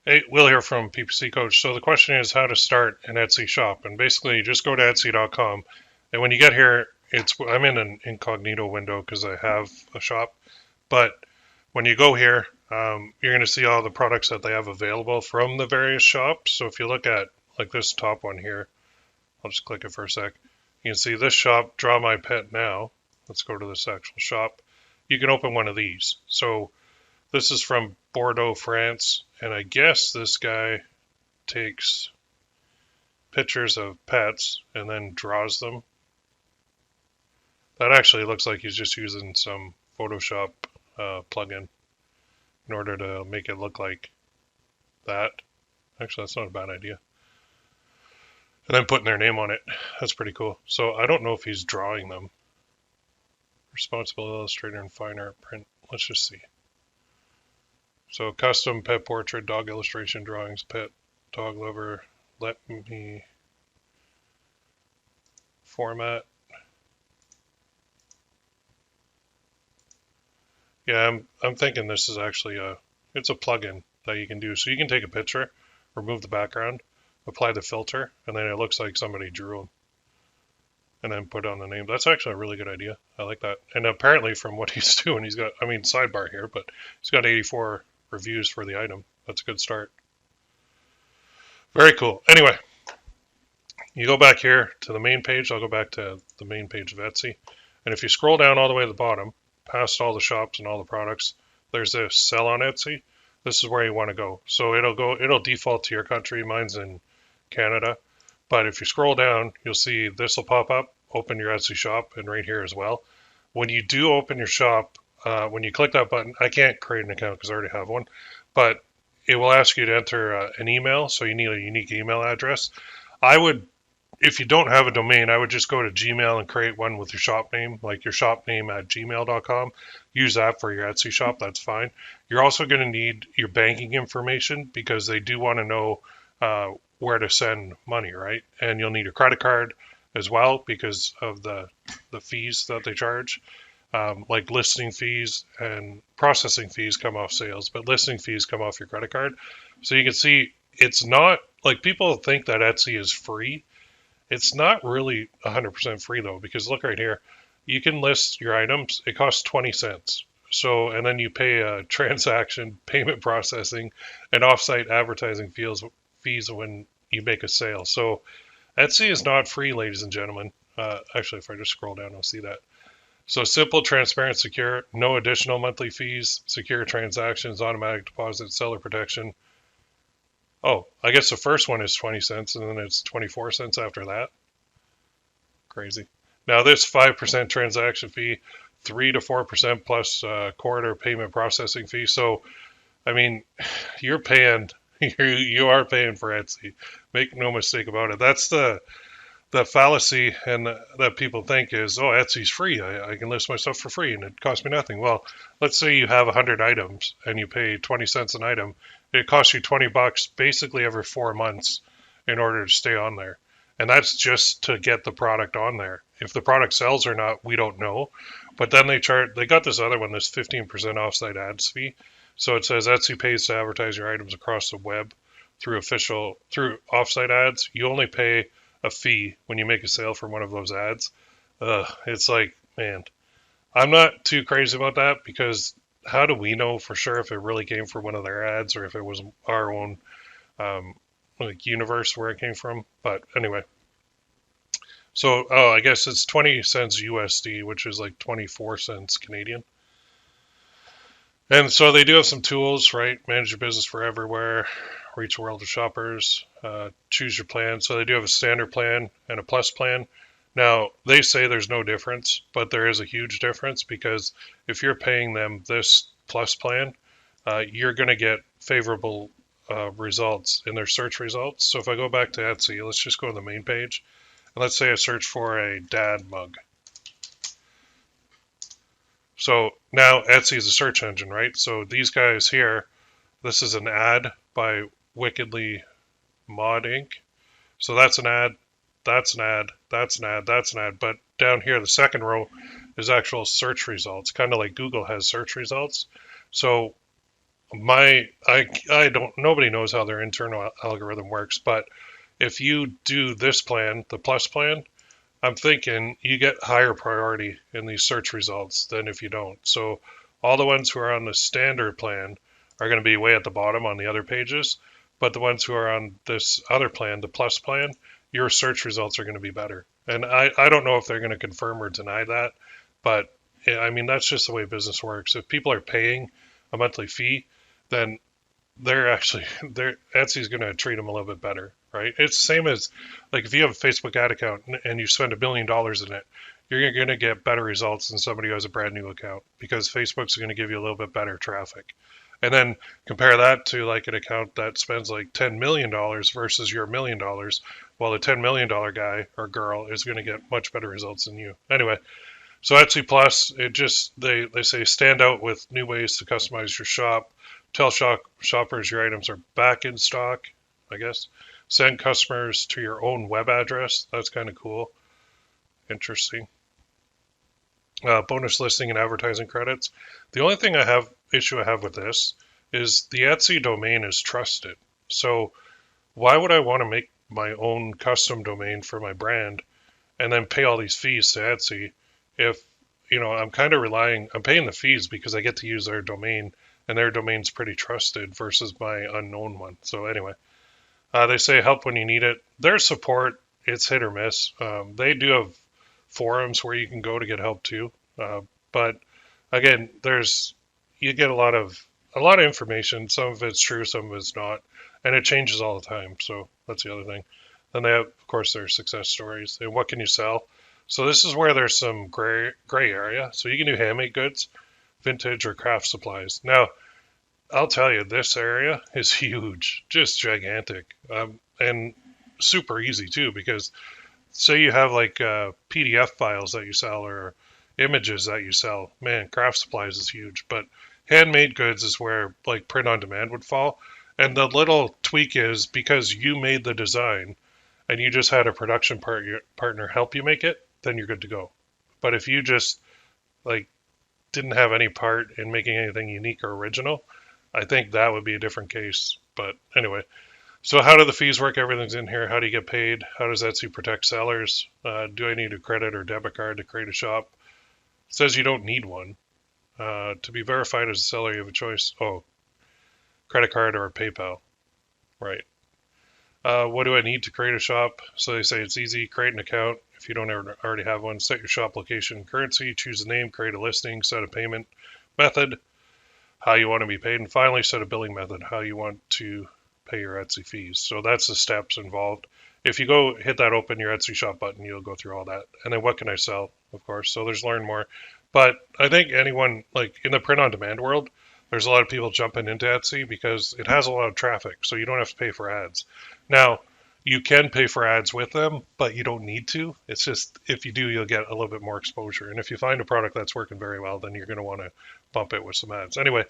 Hey, Will here from PPC Coach. So the question is how to start an Etsy shop, and basically you just go to Etsy.com, and when you get here, I'm in an incognito window because I have a shop. But when you go here, you're going to see all the products that they have available from the various shops. So if you look at like this top one here, I'll just click it for a sec. You can see this shop, Draw My Pet Now. Let's go to this actual shop. You can open one of these. So this is from Bordeaux, France, and I guess this guy takes pictures of pets and then draws them. That actually looks like he's just using some Photoshop plugin in order to make it look like that. Actually, that's not a bad idea. And then putting their name on it. That's pretty cool. So I don't know if he's drawing them. Responsible illustrator and fine art print. Let's just see. So custom pet portrait, dog illustration drawings, pet, dog lover. Let me format. Yeah, I'm thinking this is actually it's a plugin that you can do. So you can take a picture, remove the background, apply the filter, and then it looks like somebody drew them. And then put on the name. That's actually a really good idea. I like that. And apparently from what he's doing, he's got, I mean, sidebar here, but he's got 84 reviews for the item. That's a good start. Very cool. Anyway, you go back here to the main page. I'll go back to the main page of Etsy. And if you scroll down all the way to the bottom, past all the shops and all the products, there's this sell on Etsy. This is where you want to go. So it'll default to your country. Mine's in Canada. But if you scroll down, you'll see this will pop up, open your Etsy shop, and right here as well. When you do open your shop, when you click that button, I can't create an account because I already have one, but it will ask you to enter an email, so you need a unique email address. I would, if you don't have a domain, I would just go to Gmail and create one with your shop name, like your shop name at gmail.com. Use that for your Etsy shop, that's fine. You're also going to need your banking information because they do want to know where to send money, right? And you'll need a credit card as well because of the fees that they charge. Like listing fees and processing fees come off sales, but listing fees come off your credit card. So you can see it's not like people think that Etsy is free. It's not really 100% free though, because look right here, you can list your items. It costs 20 cents. So, and then you pay a transaction, payment processing, and offsite advertising fees when you make a sale. So Etsy is not free, ladies and gentlemen. Actually, if I just scroll down, I'll see that. So simple, transparent, secure, no additional monthly fees, secure transactions, automatic deposit, seller protection. Oh, I guess the first one is 20 cents and then it's 24 cents after that. Crazy. Now this 5% transaction fee, 3 to 4% plus quarter payment processing fee. So, I mean, you're paying, you are paying for Etsy. Make no mistake about it. That's the fallacy and that people think is, oh, Etsy's free. I can list my stuff for free and it costs me nothing. Well, let's say you have 100 items and you pay 20 cents an item. It costs you $20 basically every 4 months in order to stay on there. And that's just to get the product on there. If the product sells or not, we don't know. But then they got this other one, this 15% offsite ads fee. So it says Etsy pays to advertise your items across the web through offsite ads. You only pay a fee when you make a sale from one of those ads. It's like, man, I'm not too crazy about that because how do we know for sure if it really came from one of their ads or if it was our own like universe where it came from? But anyway, so I guess it's 20 cents USD, which is like 24 cents Canadian. And so they do have some tools, right? Manage your business for everywhere, reach a world of shoppers, choose your plan. So they do have a standard plan and a plus plan. Now, they say there's no difference, but there is a huge difference because if you're paying them this plus plan, you're going to get favorable results in their search results. So if I go back to Etsy, let's just go to the main page. And let's say I search for a dad mug. So now Etsy is a search engine, right? So these guys here, this is an ad by Wickedly Mod Inc. So that's an ad, that's an ad, that's an ad, that's an ad. But down here, the second row is actual search results, kind of like Google has search results. So nobody knows how their internal algorithm works, but if you do this plan, the plus plan, I'm thinking you get higher priority in these search results than if you don't. So all the ones who are on the standard plan are going to be way at the bottom on the other pages, but the ones who are on this other plan, the plus plan, your search results are going to be better. And I don't know if they're going to confirm or deny that, but I mean, that's just the way business works. If people are paying a monthly fee, then Etsy's going to treat them a little bit better, right? It's the same as like if you have a Facebook ad account and you spend $1 billion in it, you're going to get better results than somebody who has a brand new account because Facebook's going to give you a little bit better traffic. And then compare that to like an account that spends like $10 million versus your $1 million. Well, the $10 million guy or girl is going to get much better results than you. Anyway, so Etsy Plus, they say stand out with new ways to customize your shop. Tell shoppers your items are back in stock, I guess. Send customers to your own web address. That's kind of cool. Interesting. Bonus listing and advertising credits. The only issue I have with this is the Etsy domain is trusted. So why would I want to make my own custom domain for my brand and then pay all these fees to Etsy if, I'm paying the fees because I get to use their domain and their domain's pretty trusted versus my unknown one. So anyway, they say help when you need it. Their support, it's hit or miss. They do have forums where you can go to get help too. But again, you get a lot of information. Some of it's true, some of it's not, and it changes all the time. So that's the other thing. Then they have, of course, their success stories and what can you sell. So this is where there's some gray area. So you can do handmade goods, vintage or craft supplies. Now, I'll tell you, this area is huge, just gigantic, and super easy too, because say you have like PDF files that you sell or images that you sell, man, craft supplies is huge, but handmade goods is where like print on demand would fall. And the little tweak is because you made the design and you just had a production partner help you make it, then you're good to go. But if you just like didn't have any part in making anything unique or original, I think that would be a different case. But anyway, so how do the fees work? Everything's in here. How do you get paid? How does Etsy protect sellers? Do I need a credit or debit card to create a shop? It says you don't need one. To be verified as a seller, you have a choice. Oh, credit card or PayPal. Right. What do I need to create a shop? So they say it's easy. Create an account. If you don't already have one, set your shop location and currency, choose a name, create a listing, set a payment method, how you want to be paid, and finally set a billing method, how you want to pay your Etsy fees. So that's the steps involved. If you go hit that open your Etsy shop button, you'll go through all that. And then what can I sell, of course. So there's learn more. But I think anyone, like in the print on demand world, there's a lot of people jumping into Etsy because it has a lot of traffic. So you don't have to pay for ads. Now, you can pay for ads with them, but you don't need to. It's just if you do, you'll get a little bit more exposure. And if you find a product that's working very well, then you're going to want to bump it with some ads. Anyway,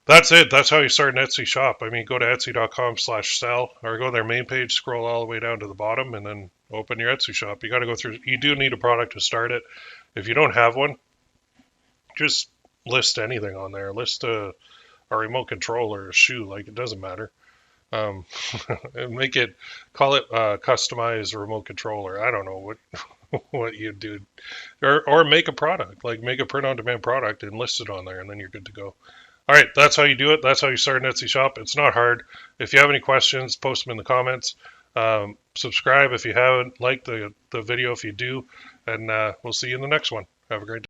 that's it. That's how you start an Etsy shop. I mean, go to etsy.com/sell or go to their main page, scroll all the way down to the bottom, and then open your Etsy shop. You got to go through. You do need a product to start it. If you don't have one, just list anything on there. List a remote control or a shoe. Like, it doesn't matter. And call it customized remote controller. I don't know what you do, or make a product, like make a print on demand product and list it on there, and then you're good to go. All right, that's how you do it. That's how you start an Etsy shop. It's not hard. If you have any questions, post them in the comments. Subscribe if you haven't. Like the video if you do, and we'll see you in the next one. Have a great day.